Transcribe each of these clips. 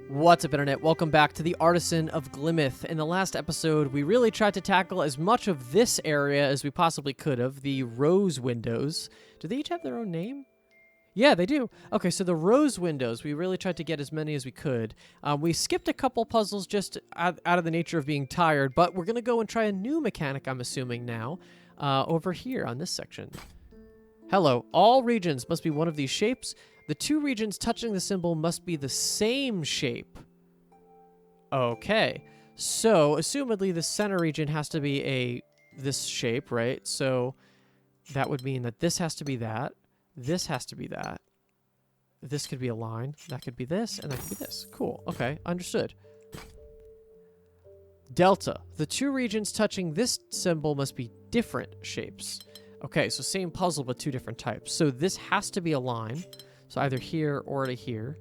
What's up, Internet? Welcome back to the Artisan of Glimmith. In the last episode, we really tried to tackle as much of this area as we possibly could have, the rose windows. Do they each have their own name? Yeah, they do. Okay, so the rose windows, we really tried to get as many as we could. We skipped a couple puzzles just out of the nature of being tired, but we're going to go and try a new mechanic, I'm assuming now, over here on this section. Hello, all regions must be one of these shapes. The two regions touching the symbol must be the same shape. Okay, so assumedly the center region has to be this shape, right? So that would mean that this has to be that. This has to be that. This could be a line. That could be this, and that could be this. Cool. Okay, understood. Delta. The two regions touching this symbol must be different shapes. Okay, so same puzzle, but two different types. So this has to be a line. So either here or to here.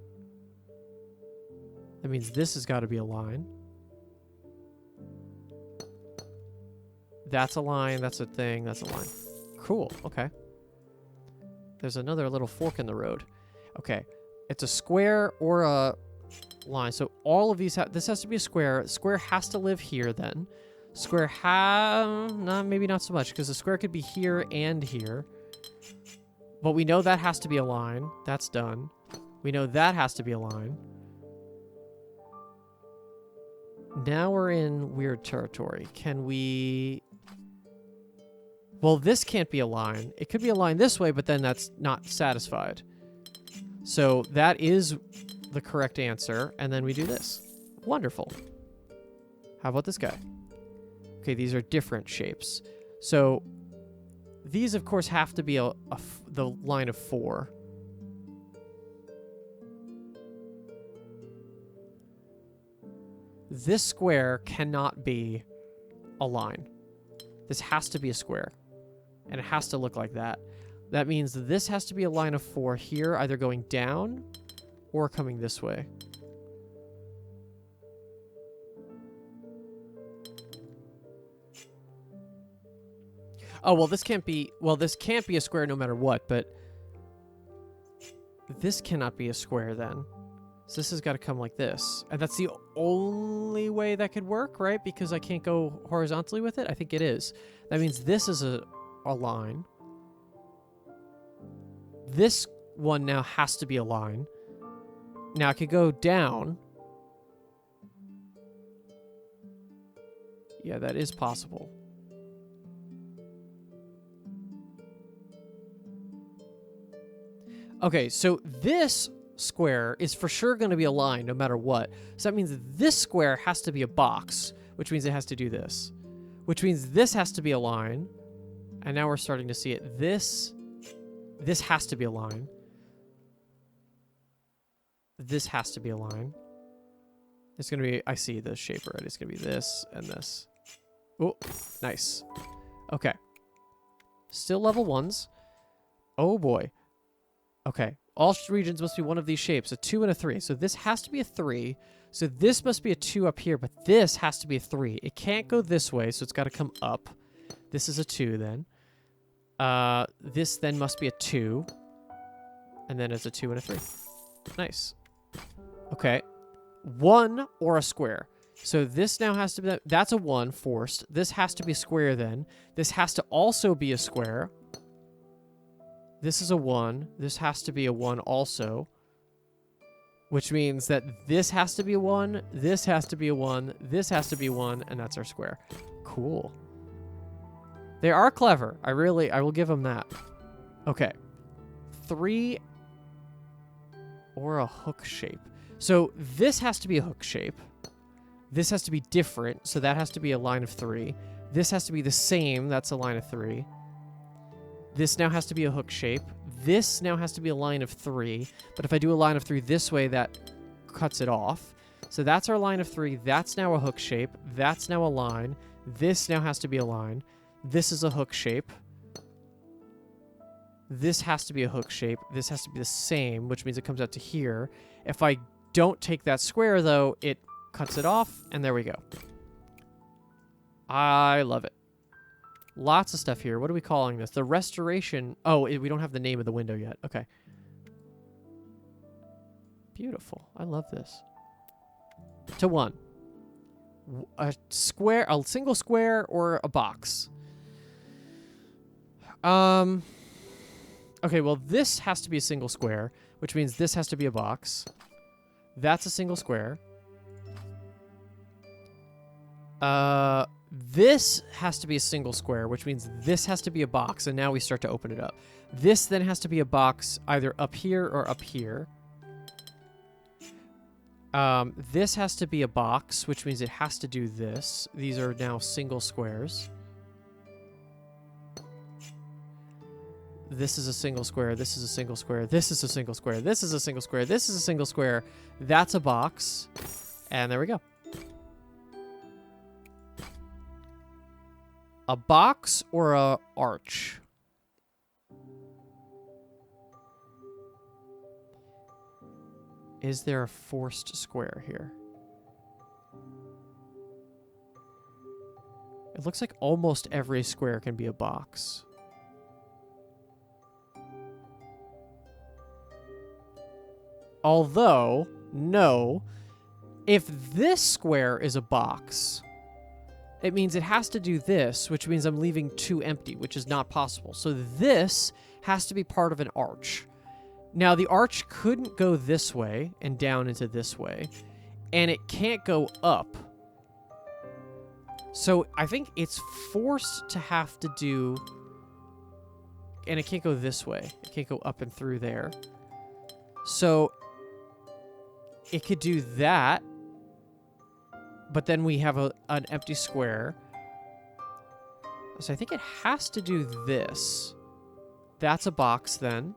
That means this has got to be a line. That's a line. That's a thing. That's a line. Cool. Okay. There's another little fork in the road. Okay. It's a square or a line. So all of these this has to be a square. Square has to live here then. Square maybe not so much, because the square could be here and here. But we know that has to be a line. That's done. We know that has to be a line. Now we're in weird territory. Can we... Well, this can't be a line. It could be a line this way, but then that's not satisfied. So that is the correct answer. And then we do this. Wonderful. How about this guy? Okay, these are different shapes. So... These, of course, have to be the line of 4. This square cannot be a line. This has to be a square. And it has to look like that. That means this has to be a line of 4 here, either going down or coming this way. Oh, well, this can't be a square no matter what, but this cannot be a square then. So this has got to come like this. And that's the only way that could work, right? Because I can't go horizontally with it? I think it is. That means this is a line. This one now has to be a line. Now I could go down. Yeah, that is possible. Okay, so this square is for sure going to be a line no matter what. So that means this square has to be a box, which means it has to do this. Which means this has to be a line. And now we're starting to see it. This has to be a line. This has to be a line. It's going to be... I see the shape already. It's going to be this and this. Oh, nice. Okay. Still level 1s. Oh, boy. Okay, all regions must be one of these shapes, a 2 and a 3. So this has to be a 3. So this must be a 2 up here, but this has to be a 3. It can't go this way, so it's got to come up. This is a 2 then. This then must be a 2. And then it's a 2 and a 3. Nice. Okay. 1 or a square. So this now has to be... That's a 1 forced. This has to be a square then. This has to also be a square. This is a 1. This has to be a 1 also. Which means that this has to be a 1. This has to be a 1. This has to be 1. And that's our square. Cool. They are clever. I will give them that. Okay. 3 or a hook shape. So this has to be a hook shape. This has to be different. So that has to be a line of 3. This has to be the same. That's a line of 3. This now has to be a hook shape. This now has to be a line of 3. But if I do a line of 3 this way, that cuts it off. So that's our line of 3. That's now a hook shape. That's now a line. This now has to be a line. This is a hook shape. This has to be a hook shape. This has to be the same, which means it comes out to here. If I don't take that square, though, it cuts it off. And there we go. I love it. Lots of stuff here. What are we calling this? The restoration... Oh, we don't have the name of the window yet. Okay. Beautiful. I love this. to 1. A square, a single square, or a box. Okay, well, this has to be a single square, which means this has to be a box. That's a single square. This has to be a single square, which means this has to be a box, and now we start to open it up. This then has to be a box either up here or up here. This has to be a box, which means it has to do this. These are now single squares. This is a single square. This is a single square. This is a single square. This is a single square. This is a single square. That's a box. And there we go. A box or a arch? Is there a forced square here? It looks like almost every square can be a box. Although, no, if this square is a box, it means it has to do this, which means I'm leaving 2 empty, which is not possible. So this has to be part of an arch. Now, the arch couldn't go this way and down into this way, and it can't go up. So I think it's forced to have to do... And it can't go this way. It can't go up and through there. So it could do that, but then we have an empty square. So I think it has to do this. That's a box then.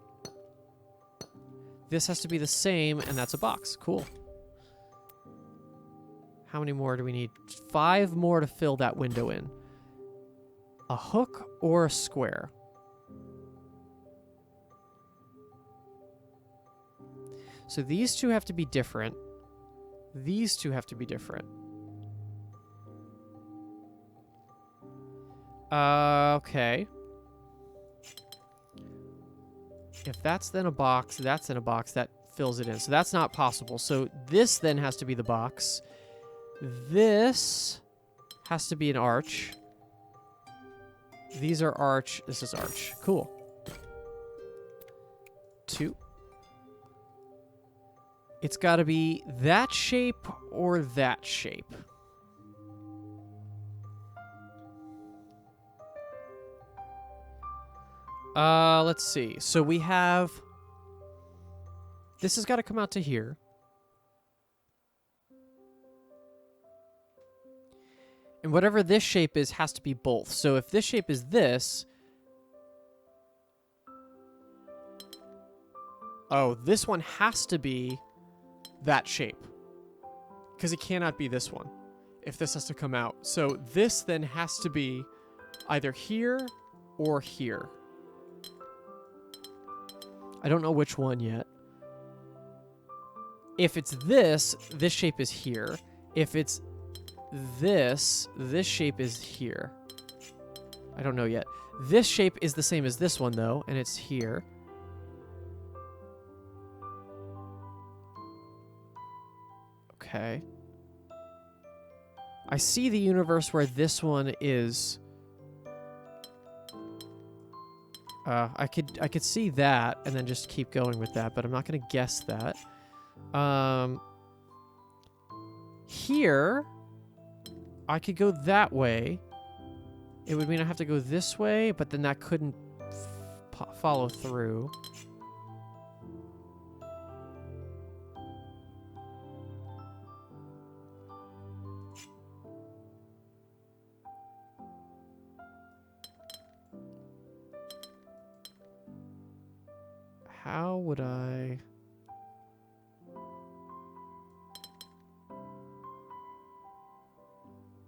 This has to be the same, and that's a box. Cool. How many more do we need? 5 more to fill that window in. A hook or a square? So these two have to be different. These two have to be different. Okay. If that's then a box, that's in a box, that fills it in. So that's not possible. So this then has to be the box. This has to be an arch. These are arch. This is arch. Cool. 2. It's got to be that shape or that shape. Let's see. So we have... This has got to come out to here. And whatever this shape is has to be both. So if this shape is this... Oh, this one has to be that shape. Because it cannot be this one if this has to come out. So this then has to be either here or here. I don't know which one yet. If it's this shape is here. If it's this shape is here. I don't know yet. This shape is the same as this one, though, and it's here. Okay. I see the universe where this one is... I could see that and then just keep going with that, but I'm not going to guess that. Here, I could go that way. It would mean I have to go this way, but then that couldn't follow through. How would I...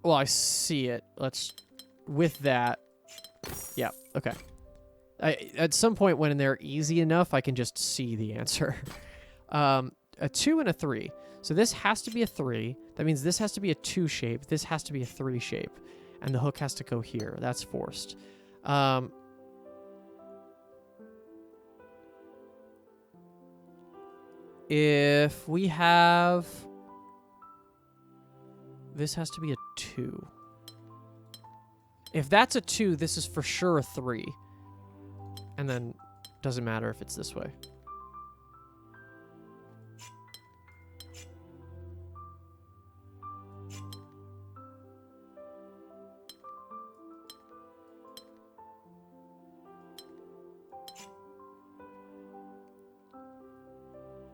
Well, I see it. Let's... With that... Yeah, okay. At some point when they're easy enough, I can just see the answer. A 2 and a 3. So this has to be a 3. That means this has to be a 2 shape. This has to be a 3 shape. And the hook has to go here. That's forced. If we have this has to be a 2. If that's a 2, this is for sure a 3. And then doesn't matter if it's this way.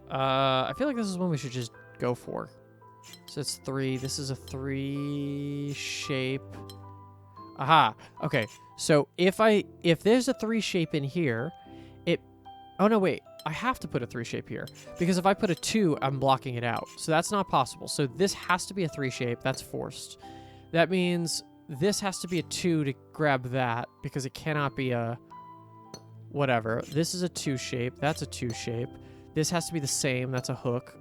I feel like this is one we should just go for. So it's 3. This is a 3 shape. Aha. Okay. So if there's a 3 shape in here, oh no, wait. I have to put a 3 shape here because if I put a 2, I'm blocking it out. So that's not possible. So this has to be a 3 shape. That's forced. That means this has to be a 2 to grab that because it cannot be a whatever. This is a 2 shape. That's a 2 shape. This has to be the same. That's a hook.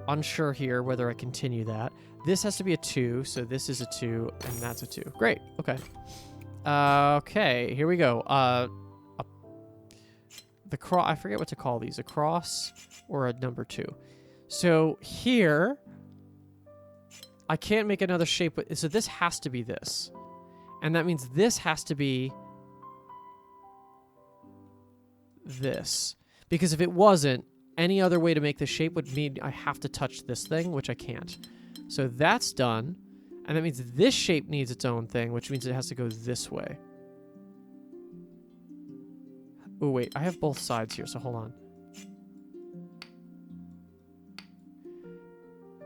Unsure here whether I continue that. This has to be a 2, so this is a 2, and that's a 2. Great. Okay. Okay, here we go. The cross. I forget what to call these. A cross or a number 2. So here, I can't make another shape. So this has to be this. And that means this has to be this. Because if it wasn't, any other way to make this shape would mean I have to touch this thing, which I can't. So that's done. And that means this shape needs its own thing, which means it has to go this way. Oh, wait. I have both sides here, so hold on.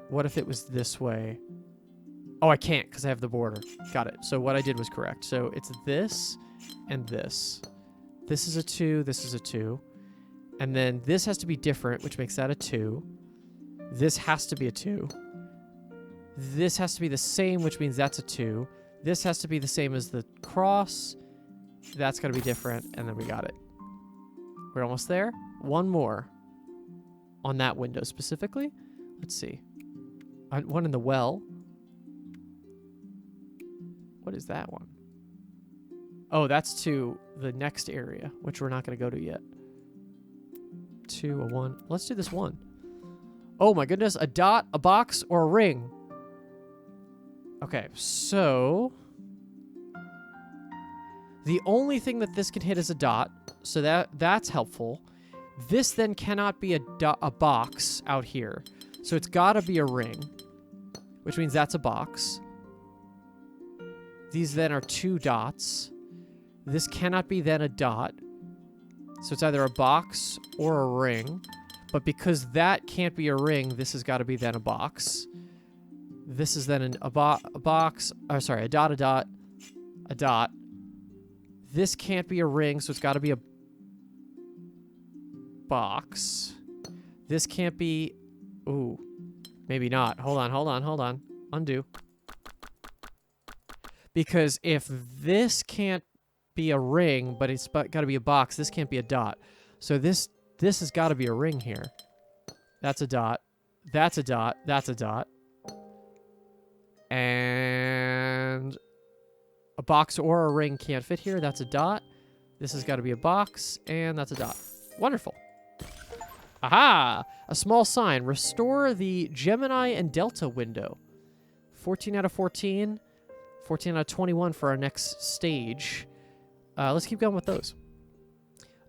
What if it was this way? Oh, I can't because I have the border. Got it. So what I did was correct. So it's this and this. This is a 2. This is a 2. And then this has to be different, which makes that a 2. This has to be a 2. This has to be the same, which means that's a 2. This has to be the same as the cross. That's got to be different, and then we got it. We're almost there. One more on that window specifically. Let's see. One in the well. What is that one? Oh, that's to the next area, which we're not going to go to yet. 2, a 1. Let's do this 1. Oh my goodness, a dot, a box, or a ring. Okay, so the only thing that this can hit is a dot, so that's helpful. This then cannot be a box out here, so it's got to be a ring, which means that's a box. These then are 2 dots. This cannot be then a dot. So it's either a box or a ring. But because that can't be a ring, this has got to be then a box. This is then a box. Oh, sorry, a dot, a dot, a dot. This can't be a ring, so it's got to be a box. This can't be... Ooh, maybe not. Hold on, hold on, hold on. Undo. Because if this can't be a ring, but it's got to be a box. This can't be a dot. So this has got to be a ring here. That's a dot. That's a dot. That's a dot. And a box or a ring can't fit here. That's a dot. This has got to be a box, and that's a dot. Wonderful. Aha! A small sign. Restore the Gemini and Delta window. 14 out of 14. 14 out of 21 for our next stage. Let's keep going with those.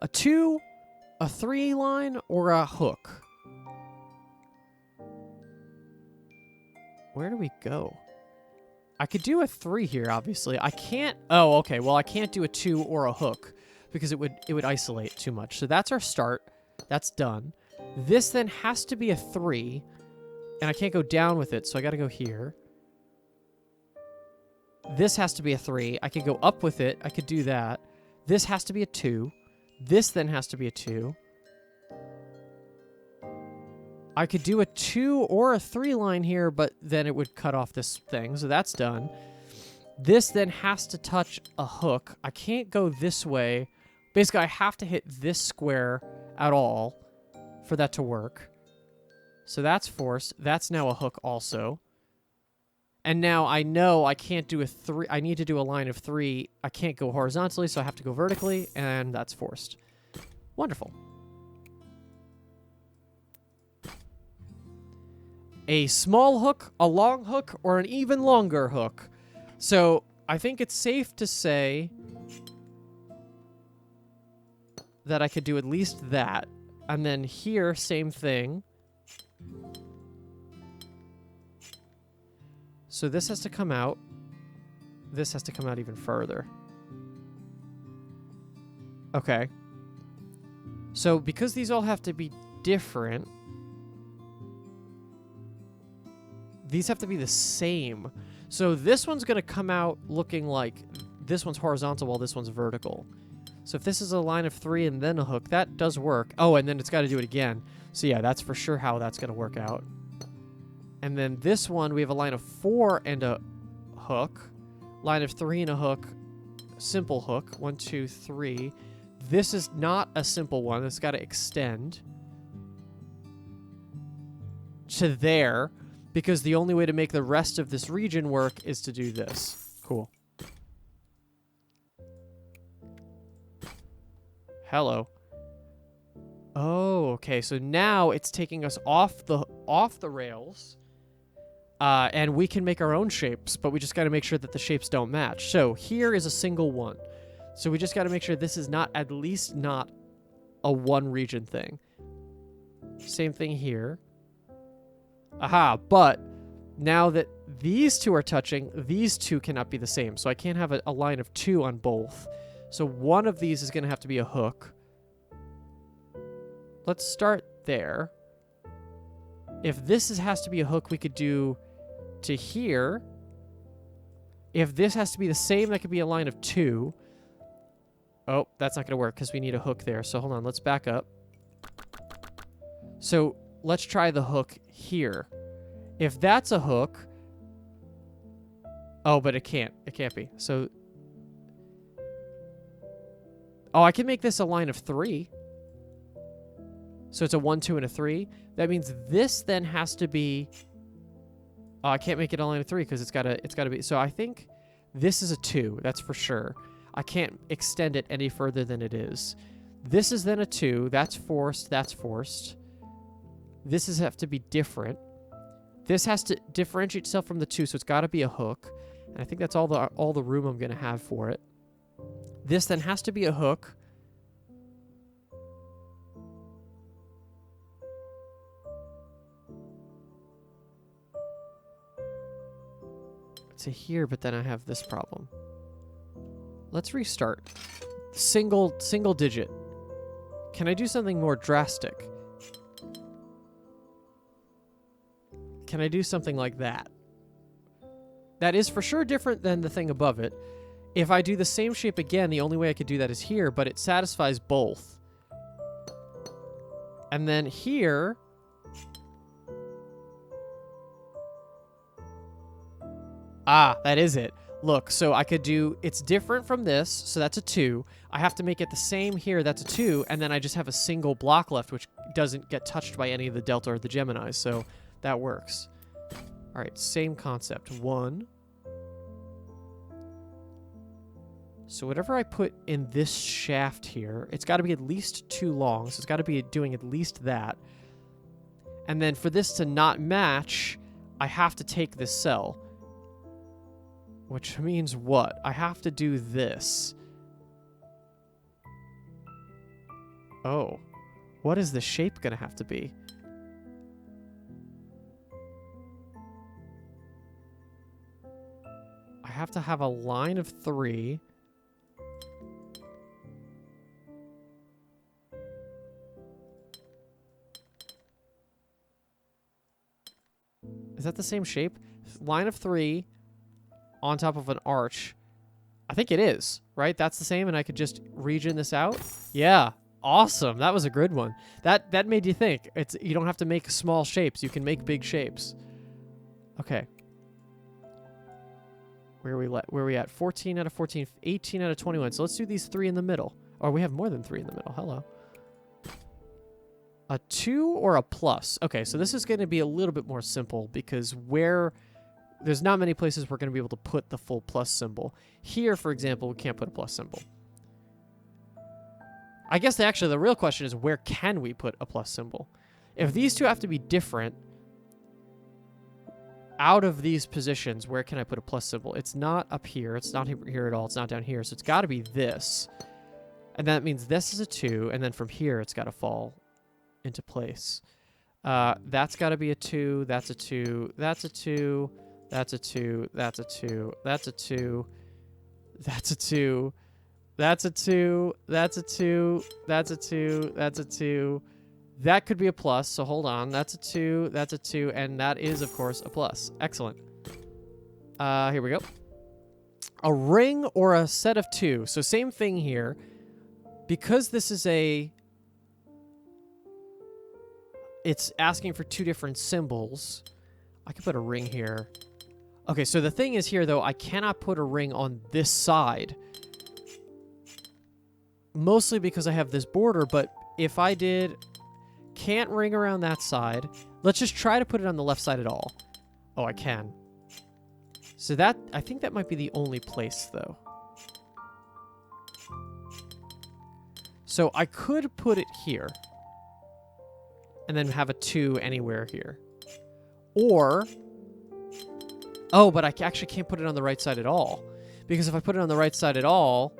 A 2, a 3 line, or a hook? Where do we go? I could do a 3 here, obviously. I can't... Oh, okay. Well, I can't do a 2 or a hook because it would isolate too much. So that's our start. That's done. This then has to be a 3, and I can't go down with it, so I got to go here. This has to be a 3. I could go up with it. I could do that. This has to be a 2. This then has to be a 2. I could do a 2 or a 3 line here, but then it would cut off this thing, so that's done. This then has to touch a hook. I can't go this way. Basically, I have to hit this square at all for that to work. So that's forced. That's now a hook also. And now I know I can't do a 3. I need to do a line of 3. I can't go horizontally, so I have to go vertically, and that's forced. Wonderful. a small hook, a long hook, or an even longer hook. So I think it's safe to say that I could do at least that. And then here, same thing. So this has to come out. This has to come out even further. Okay. So because these all have to be different, these have to be the same. So this one's going to come out looking like this one's horizontal while this one's vertical. So if this is a line of 3 and then a hook, that does work. Oh, and then it's got to do it again. So yeah, that's for sure how that's going to work out. And then this one, we have a line of 4 and a hook. Line of 3 and a hook. Simple hook. 1, 2, 3. This is not a simple one. It's got to extend to there, because the only way to make the rest of this region work is to do this. Cool. Hello. Oh, okay. So now it's taking us off the rails, and we can make our own shapes, but we just got to make sure that the shapes don't match. So here is a single one. So we just got to make sure this is not, at least not, a one region thing. Same thing here. Aha, but now that these two are touching, these two cannot be the same. So I can't have a line of 2 on both. So one of these is going to have to be a hook. Let's start there. If this has to be a hook, we could do to here. If this has to be the same, that could be a line of 2. Oh, that's not going to work because we need a hook there. So hold on, let's back up. So let's try the hook here. If that's a hook... Oh, but it can't. It can't be. So... Oh, I can make this a line of 3. So it's a 1, 2, and a 3. That means this then has to be... Oh, I can't make it a line of 3 because it's gotta be... So I think this is a 2. That's for sure. I can't extend it any further than it is. This is then a 2. That's forced. That's forced. This is have to be different. This has to differentiate itself from the 2, so it's got to be a hook. And I think that's all the room I'm going to have for it. This then has to be a hook. To here, but then I have this problem. Let's restart. Single digit. Can I do something more drastic? Can I do something like that? That is for sure different than the thing above it. If I do the same shape again, the only way I could do that is here, but it satisfies both. And then here... Ah, that is it. Look, so I could do... It's different from this, so that's a 2. I have to make it the same here, that's a 2, and then I just have a single block left, which doesn't get touched by any of the Delta or the Geminis, so that works. All right, same concept. 1. So whatever I put in this shaft here, it's got to be at least 2 long, so it's got to be doing at least that. And then for this to not match, I have to take this cell. Which means what? I have to do this. Oh. What is the shape going to have to be? I have to have a line of 3. Is that the same shape? Line of 3 on top of an arch. I think it is, right? That's the same, and I could just region this out. Yeah, awesome. That was a good one. That made you think. You don't have to make small shapes. You can make big shapes. Okay. Where are we at? 14 out of 14, 18 out of 21. So let's do these 3 in the middle. Or we have more than 3 in the middle. Hello. A 2 or a plus. Okay, so this is going to be a little bit more simple because there's not many places we're going to be able to put the full plus symbol. Here, for example, we can't put a plus symbol. I guess the real question is, where can we put a plus symbol? If these two have to be different, out of these positions, where can I put a plus symbol? It's not up here. It's not here at all. It's not down here. So it's got to be this. And that means this is a 2. And then from here, it's got to fall into place. That's got to be a 2. That's a 2. That's a 2. That's a 2. That's a 2. That's a 2. That's a 2. That's a 2. That's a 2. That's a 2. That's a 2. That could be a plus, so hold on. That's a 2, that's a 2, and that is, of course, a plus. Excellent. Here we go. A ring or a set of 2. So same thing here. Because this is it's asking for 2 different symbols. I could put a ring here. Okay, so the thing is here, though, I cannot put a ring on this side. Mostly because I have this border, but if I did... Can't ring around that side. Let's just try to put it on the left side at all. Oh, I can. So that, I think that might be the only place, though. So I could put it here. And then have a 2 anywhere here. Or... Oh, but I actually can't put it on the right side at all. Because if I put it on the right side at all,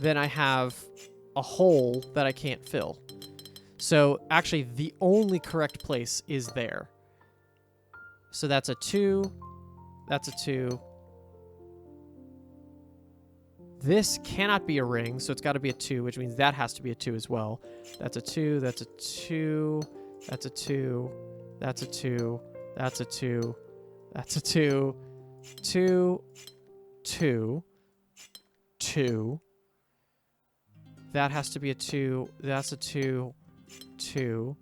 then I have a hole that I can't fill. So, actually, the only correct place is there. So that's a 2. That's a 2. This cannot be a ring, so it's got to be a 2, which means that has to be a 2 as well. That's a 2. That's a 2. That's a 2. That's a 2. That's a 2. That's a 2. 2. 2. 2. That has to be a 2. That's a 2. 2.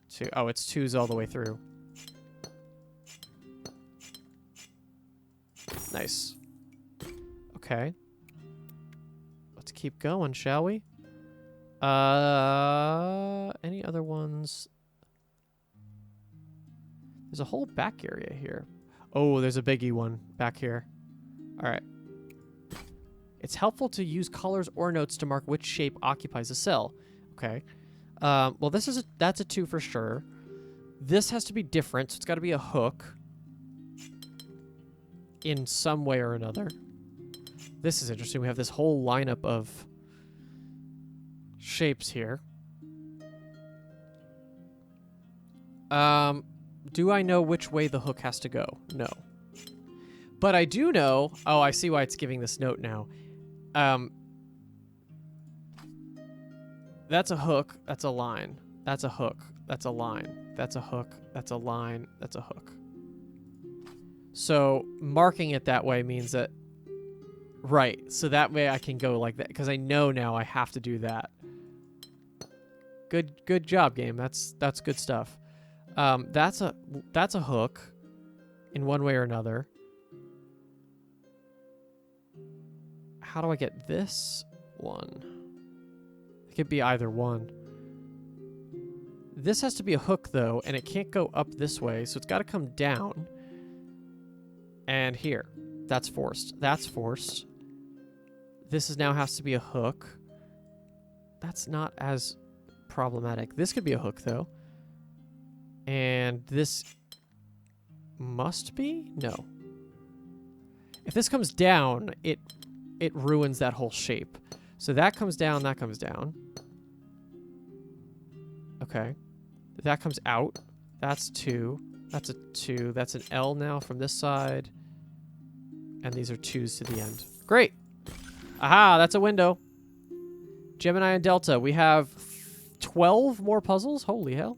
2. Oh, it's 2s all the way through. Nice. Okay. Let's keep going, shall we? Any other ones? There's a whole back area here. Oh, there's a biggie one back here. All right. It's helpful to use colors or notes to mark which shape occupies a cell. Okay. Well, that's a 2 for sure. This has to be different, so it's got to be a hook in some way or another. This is interesting. We have this whole lineup of shapes here. Do I know which way the hook has to go? No. But I do know... Oh, I see why it's giving this note now. That's a hook. That's a line. That's a hook. That's a line. That's a hook. That's a line. That's a hook. So marking it that way means that... Right. So that way I can go like that. Because I know now I have to do that. Good job, game. That's good stuff. That's a hook in one way or another. How do I get this one? It could be either one. This has to be a hook, though, and it can't go up this way, so it's got to come down. And here. That's forced. That's forced. This now has to be a hook. That's not as problematic. This could be a hook, though. And this must be? No. If this comes down, it ruins that whole shape. So that comes down, that comes down. Okay. That comes out. That's 2. That's a 2. That's an L now from this side. And these are 2s to the end. Great. Aha, that's a window. Gemini and Delta. We have 12 more puzzles. Holy hell.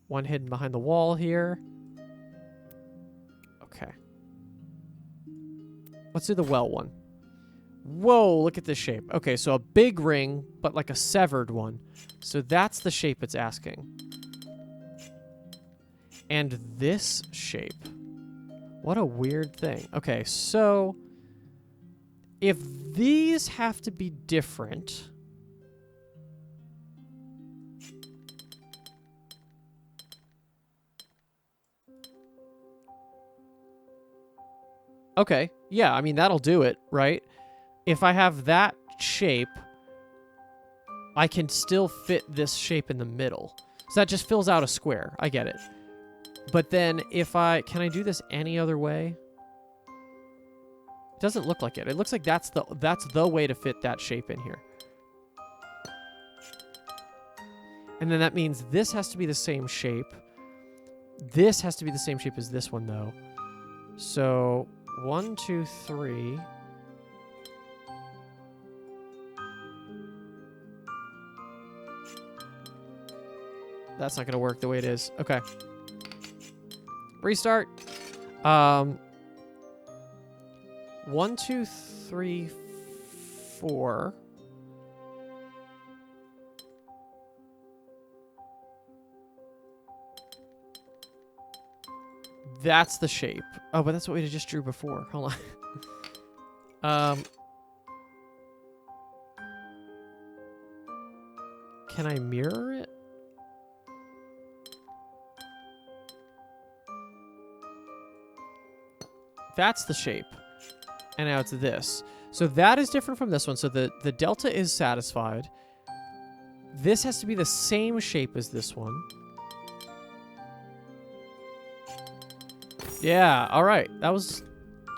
One hidden behind the wall here. Okay. Let's do the well one. Whoa, look at this shape. Okay, so a big ring, but like a severed one. So that's the shape it's asking. And this shape. What a weird thing. Okay, so if these have to be different... Okay, yeah, I mean, that'll do it, right? If I have that shape, I can still fit this shape in the middle. So that just fills out a square. I get it. But then if can I do this any other way? It doesn't look like it. It looks like that's the way to fit that shape in here. And then that means this has to be the same shape. This has to be the same shape as this one, though. So 1, 2, 3. That's not going to work the way it is. Okay. Restart. 1, 2, 3, 4. That's the shape. Oh, but that's what we just drew before. Hold on. Can I mirror it? That's the shape. And now it's this. So that is different from this one. So the delta is satisfied. This has to be the same shape as this one. Yeah, all right. That was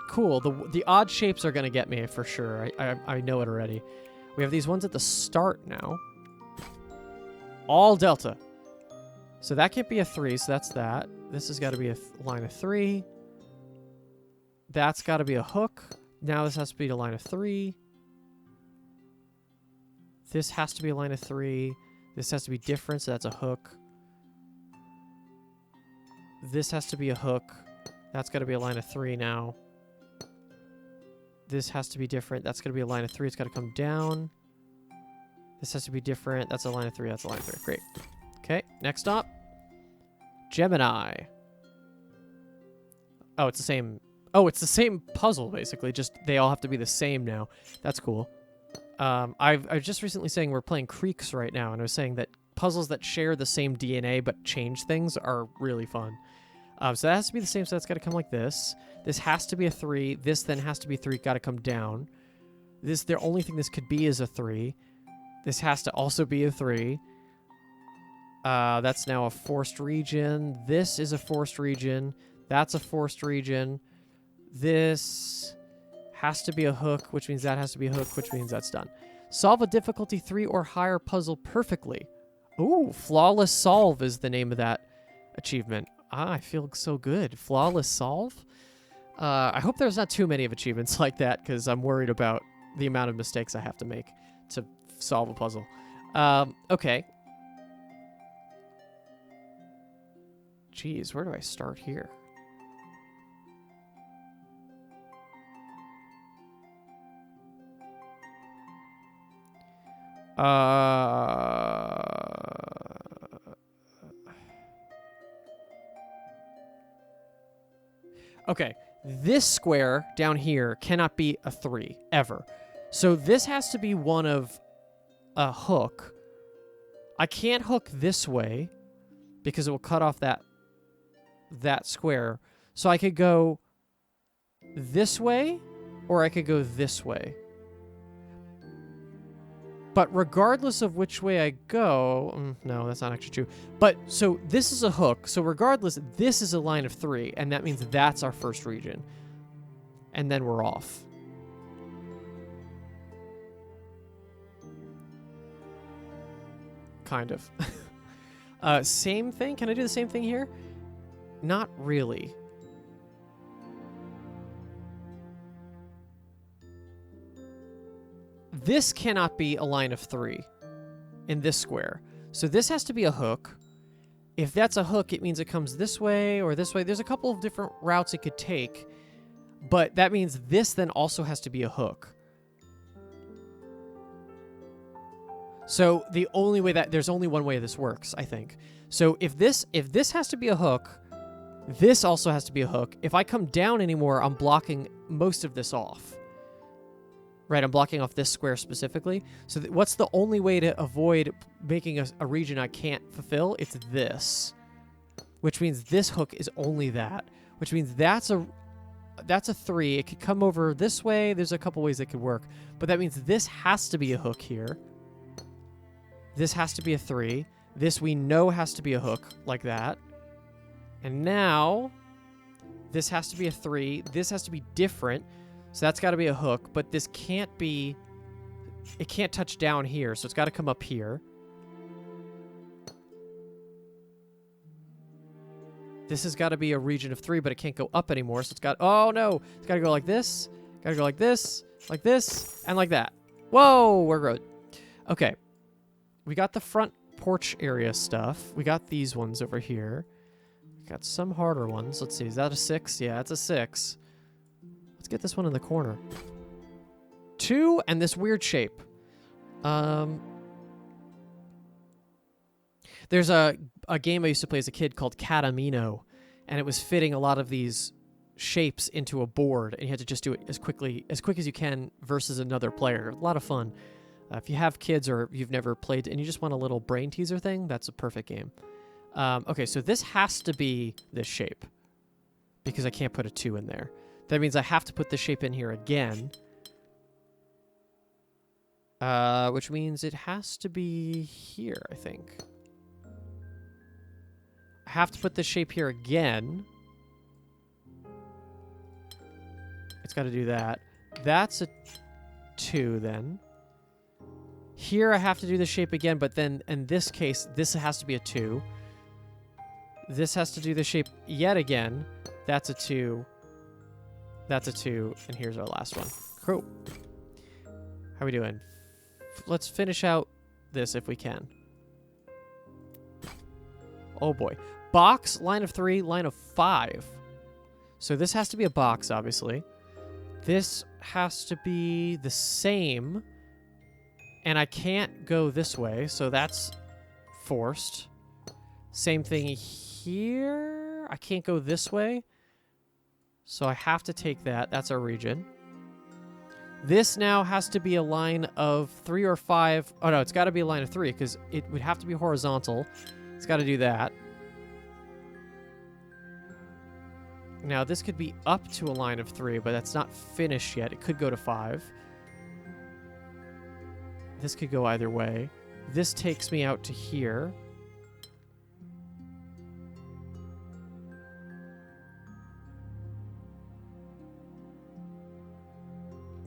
cool. The odd shapes are going to get me for sure. I know it already. We have these ones at the start now. All delta. So that can't be a 3, so that's that. This has got to be a line of 3. That's got to be a hook. Now this has to be a line of 3. This has to be a line of 3. This has to be different, so that's a hook. This has to be a hook. That's got to be a line of 3 now. This has to be different. That's going to be a line of 3. It's got to come down. This has to be different. That's a line of 3. That's a line of 3. Great. Okay, next up. Gemini. Oh, it's the same. Oh, it's the same puzzle, basically. Just they all have to be the same now. That's cool. I was just recently saying we're playing Creeks right now, and I was saying that puzzles that share the same DNA but change things are really fun. So that has to be the same, so that's got to come like this. This has to be a 3. This then has to be 3. Got to come down. This, the only thing this could be is a 3. This has to also be a 3. That's now a forced region. This is a forced region. That's a forced region. This has to be a hook, which means that has to be a hook, which means that's done. Solve a difficulty 3 or higher puzzle perfectly. Ooh, flawless solve is the name of that achievement. I feel so good. Flawless solve? I hope there's not too many of achievements like that, because I'm worried about the amount of mistakes I have to make to solve a puzzle. Okay. Jeez, where do I start here? Okay, this square down here cannot be a 3, ever. So this has to be one of a hook. I can't hook this way because it will cut off that square. So I could go this way or I could go this way. But regardless of which way I go... no, that's not actually true. But, so this is a hook. So regardless, this is a line of 3. And that means that's our first region. And then we're off. Kind of. Same thing? Can I do the same thing here? Not really. This cannot be a line of 3 in this square. So this has to be a hook. If that's a hook, it means it comes this way or this way. There's a couple of different routes it could take, but that means this then also has to be a hook. So the only way there's only one way this works, I think. So if this has to be a hook, this also has to be a hook. If I come down anymore, I'm blocking most of this off. Right, I'm blocking off this square specifically. So what's the only way to avoid making a region I can't fulfill? It's this. Which means this hook is only that. Which means that's a 3. It could come over this way. There's a couple ways it could work. But that means this has to be a hook here. This has to be a 3. This we know has to be a hook like that. And now, this has to be a 3. This has to be different. So that's got to be a hook. But this can't be... It can't touch down here. So it's got to come up here. This has got to be a region of 3, but it can't go up anymore. So it's got... Oh, no. It's got to go like this. Got to go like this, and like that. Whoa, we're good. Okay. We got the front porch area stuff. We got these ones over here. We got some harder ones. Let's see. Is that a 6? Yeah, it's a 6. Let's get this one in the corner. 2 and this weird shape. There's a game I used to play as a kid called Catamino, and it was fitting a lot of these shapes into a board, and you had to just do it as quick as you can versus another player. A lot of fun. If you have kids or you've never played and you just want a little brain teaser thing, that's a perfect game. Okay, so this has to be this shape because I can't put a 2 in there. That means I have to put the shape in here again, which means it has to be here, I think. I have to put the shape here again. It's got to do that. That's a 2 then. Here I have to do the shape again, but then in this case, this has to be a 2. This has to do the shape yet again. That's a 2. That's a 2. And here's our last one. Cool. How are we doing? Let's finish out this if we can. Oh boy. Box, line of 3, line of 5. So this has to be a box, obviously. This has to be the same. And I can't go this way, so that's forced. Same thing here. I can't go this way. So I have to take that. That's our region. This now has to be a line of 3 or 5. Oh, no, it's got to be a line of 3 because it would have to be horizontal. It's got to do that. Now, this could be up to a line of 3, but that's not finished yet. It could go to 5. This could go either way. This takes me out to here.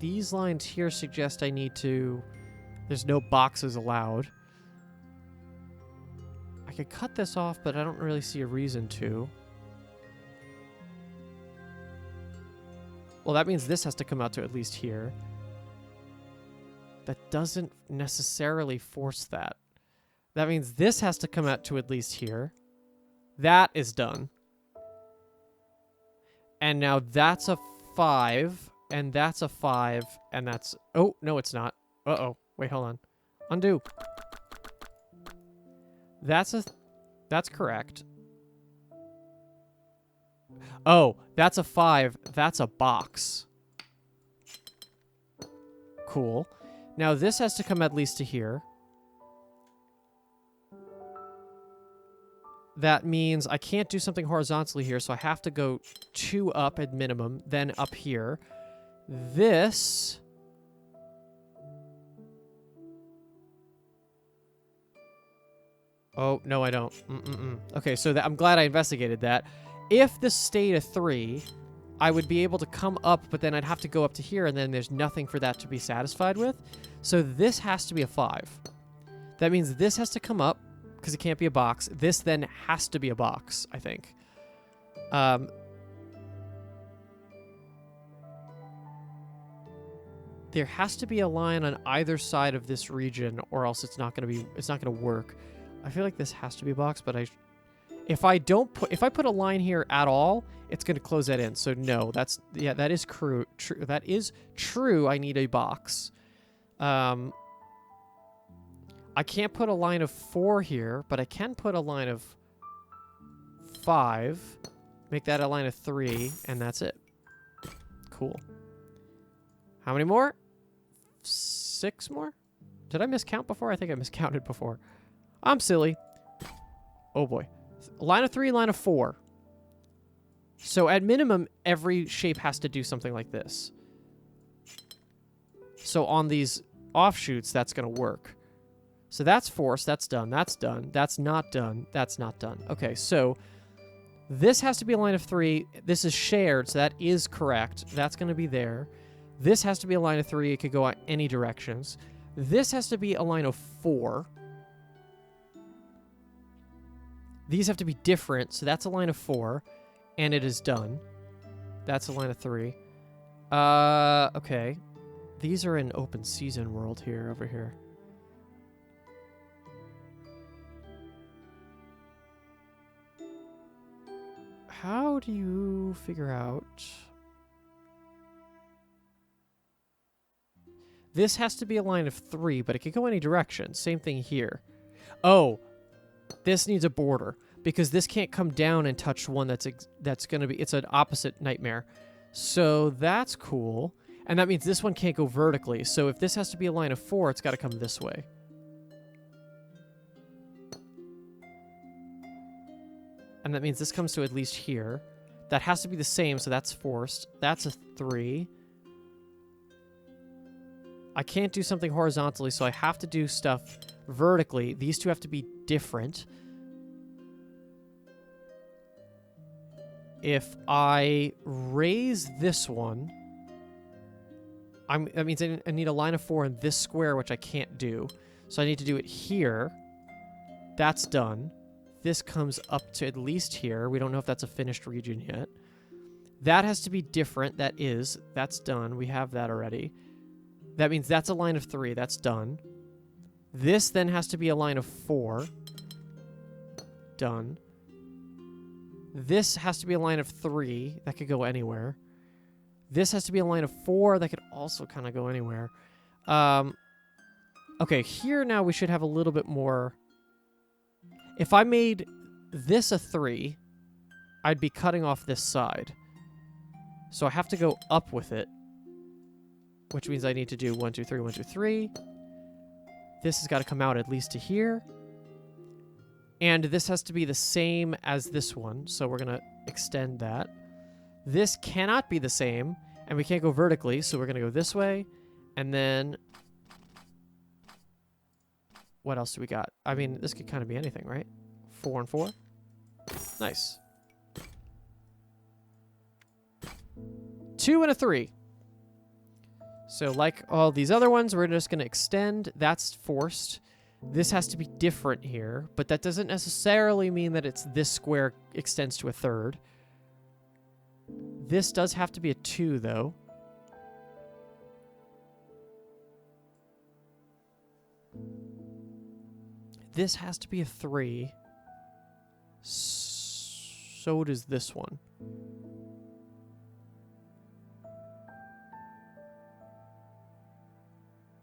These lines here suggest I need to... There's no boxes allowed. I could cut this off, but I don't really see a reason to. Well, that means this has to come out to at least here. That doesn't necessarily force that. That means this has to come out to at least here. That is done. And now that's a 5, and that's a 5, and that's... Oh, no, it's not. Uh-oh. Wait, hold on. Undo. That's correct. Oh, that's a 5. That's a box. Cool. Now this has to come at least to here. That means I can't do something horizontally here, so I have to go 2 up at minimum, then up here. This... Oh, no, I don't. Okay, so I'm glad I investigated that. If this stayed a 3, I would be able to come up, but then I'd have to go up to here, and then there's nothing for that to be satisfied with. So this has to be a 5. That means this has to come up, because it can't be a box. This then has to be a box, I think. There has to be a line on either side of this region, or else it's not going to work. I feel like this has to be a box, but if I put a line here at all, it's going to close that in. So no, that is true. That is true. I need a box. I can't put a line of 4 here, but I can put a line of 5. Make that a line of 3, and that's it. Cool. How many more? 6 more? Did I miscount before? I think I miscounted before. I'm silly. Oh boy. Line of 3, line of 4. So at minimum, every shape has to do something like this. So on these offshoots, that's going to work. So that's forced. That's done. That's done. That's not done. That's not done. Okay, so This has to be a line of 3. This is shared, so that is correct. That's going to be there. This has to be a line of 3. It could go any directions. This has to be a line of 4. These have to be different, so that's a line of 4. And it is done. That's a line of 3. Okay. These are in open season world here, over here. How do you figure out... This has to be a line of 3, but it could go any direction. Same thing here. Oh, this needs a border, because this can't come down and touch one that's going to be... It's an opposite nightmare. So that's cool. And that means this one can't go vertically. So if this has to be a line of 4, it's got to come this way. And that means this comes to at least here. That has to be the same, so that's forced. That's a 3. I can't do something horizontally, so I have to do stuff vertically. These two have to be different. If I raise this one, that means I need a line of 4 in this square, which I can't do. So I need to do it here. That's done. This comes up to at least here. We don't know if that's a finished region yet. That has to be different. That's done. We have that already. That means that's a line of 3. That's done. This then has to be a line of 4. Done. This has to be a line of 3. That could go anywhere. This has to be a line of 4. That could also kind of go anywhere. Okay, here now we should have a little bit more... If I made this a 3, I'd be cutting off this side. So I have to go up with it. Which means I need to do 1, 2, 3, 1, 2, 3. This has got to come out at least to here. And this has to be the same as this one. So we're going to extend that. This cannot be the same. And we can't go vertically. So we're going to go this way. And then... What else do we got? I mean, this could kind of be anything, right? 4 and 4. Nice. 2 and a 3. So like all these other ones, we're just going to extend. That's forced. This has to be different here, but that doesn't necessarily mean that it's this square extends to a 3rd. This does have to be a 2, though. This has to be a 3. So does this one.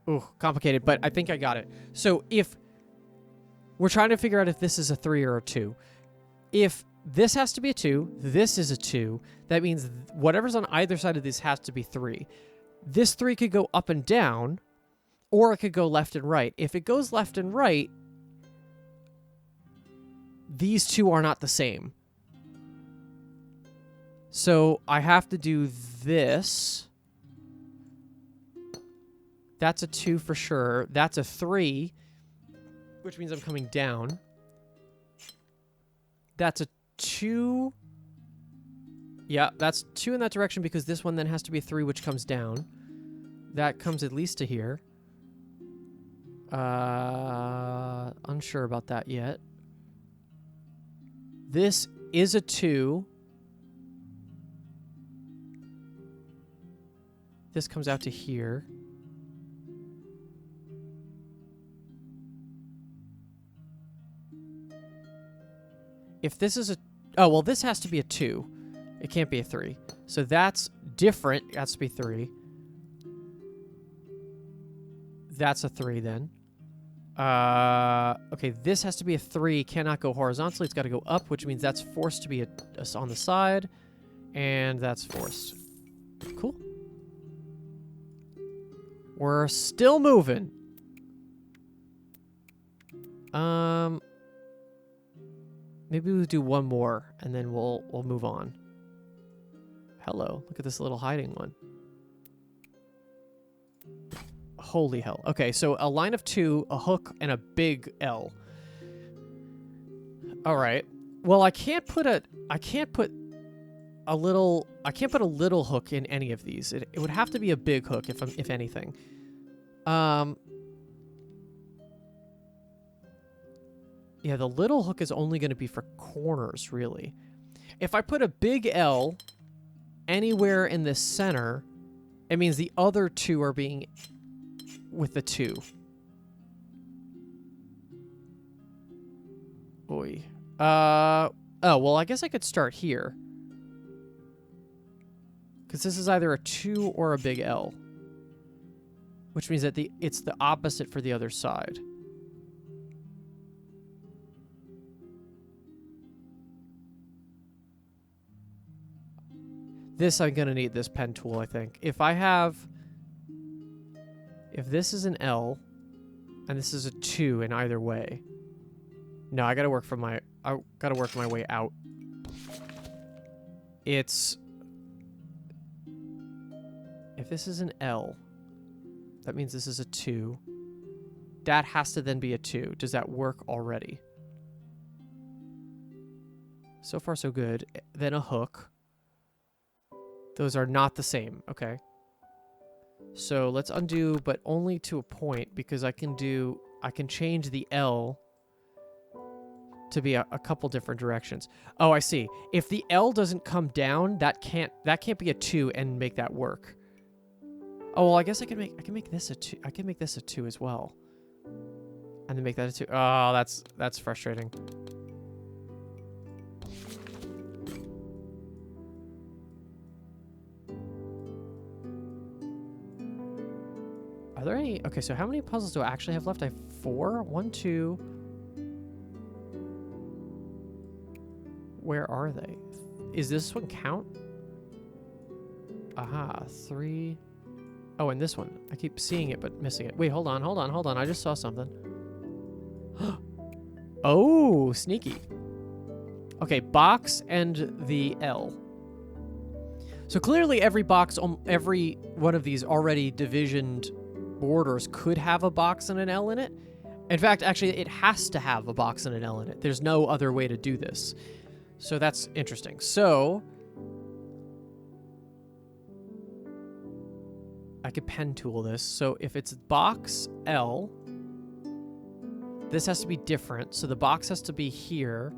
Ooh, complicated, but I think I got it. So if we're trying to figure out if this is a 3 or a 2. If this has to be a 2, this is a 2, that means whatever's on either side of this has to be 3. This 3 could go up and down, or it could go left and right. If it goes left and right, these two are not the same. So I have to do this. That's a 2 for sure. That's a 3, which means I'm coming down. That's a 2. Yeah, that's 2 in that direction because this one then has to be a 3, which comes down. That comes at least to here. Unsure about that yet. This is a 2. This comes out to here. If this is a... Oh, well, this has to be a 2. It can't be a 3. So that's different. It has to be 3. That's a 3 then. Okay, this has to be a 3. Cannot go horizontally. It's got to go up, which means that's forced to be on the side. And that's forced. Cool. We're still moving. Maybe we'll do one more, and then we'll move on. Hello, look at this little hiding one. Holy hell. Okay, so a line of 2, a hook, and a big L. All right. Well, I can't put a little hook in any of these. It would have to be a big hook if anything. Yeah, the little hook is only going to be for corners, really. If I put a big L anywhere in the center, it means the other two are being with the 2. Oy. Oh, well, I guess I could start here. Because this is either a 2 or a big L. Which means that it's the opposite for the other side. I'm going to need this pen tool, I think. If this is an L, and this is a 2 in either way. No, I gotta work my way out. If this is an L, that means this is a 2. That has to then be a 2. Does that work already? So far, so good. Then a hook. Those are not the same. Okay. So let's undo, but only to a point, because I can change the L to be a couple different directions. Oh, I see. If the L doesn't come down, that can't be a 2 and make that work. Oh, well, I guess I can make this a 2. I can make this a 2 as well. And then make that a 2. Oh, that's frustrating. Are there any... Okay, so how many puzzles do I actually have left? I have 4? 1, 2... Where are they? Is this one count? Aha, 3... Oh, and this one. I keep seeing it, but missing it. Wait, hold on. I just saw something. Oh, sneaky. Okay, box and the L. So clearly every box, every one of these already divisioned borders could have a box and an L in it. In fact, actually, it has to have a box and an L in it. There's no other way to do this. So that's interesting. So I could pen tool this. So if it's box L, this has to be different. So the box has to be here.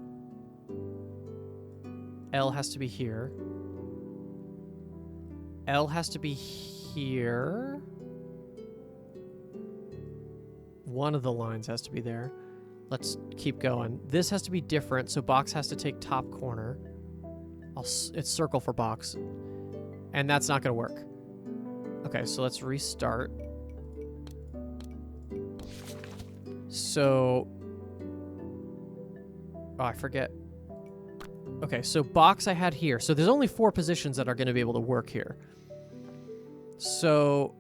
L has to be here. L has to be here. One of the lines has to be there. Let's keep going. This has to be different, so box has to take top corner. It's circle for box. And that's not going to work. Okay, so let's restart. So... Oh, I forget. Okay, so box I had here. So there's only 4 positions that are going to be able to work here. So...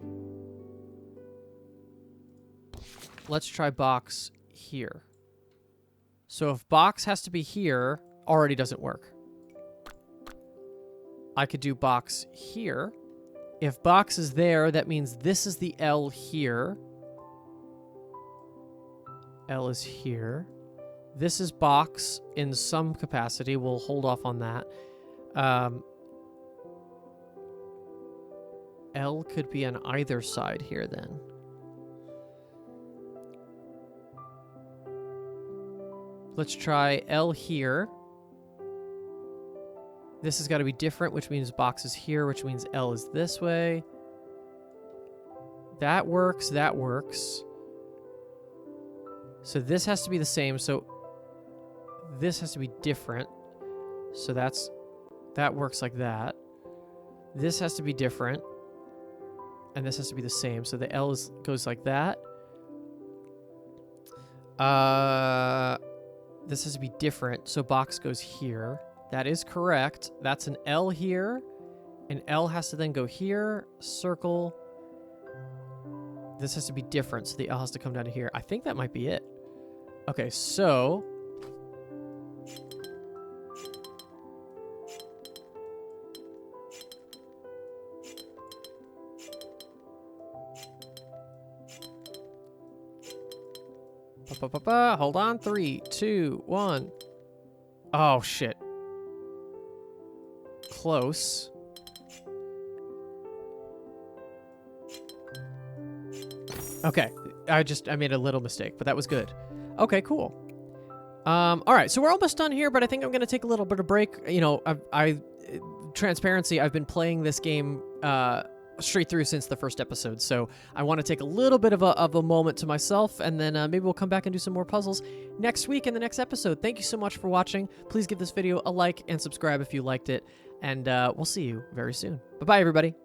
Let's try box here. So if box has to be here, already doesn't work. I could do box here. If box is there, that means this is the L here. L is here. This is box in some capacity. We'll hold off on that. L could be on either side here then. Let's try L here. This has got to be different, which means box is here, which means L is this way. That works, that works. So this has to be the same, so this has to be different. So that works like that. This has to be different. And this has to be the same. So the L goes like that. This has to be different, so box goes here. That is correct. That's an L here. An L has to then go here, circle. This has to be different, so the L has to come down to here. I think that might be it. Okay, so... Hold on. 3, 2, 1. Oh, shit. Close. Okay. I made a little mistake, but that was good. Okay, cool. All right, so we're almost done here, but I think I'm going to take a little bit of break. You know, transparency, I've been playing this game straight through since the first episode, so I want to take a little bit of a moment to myself, and then maybe we'll come back and do some more puzzles next week in the next episode. Thank you so much for watching. Please give this video a like and subscribe if you liked it, and we'll see you very soon. Bye-bye, everybody.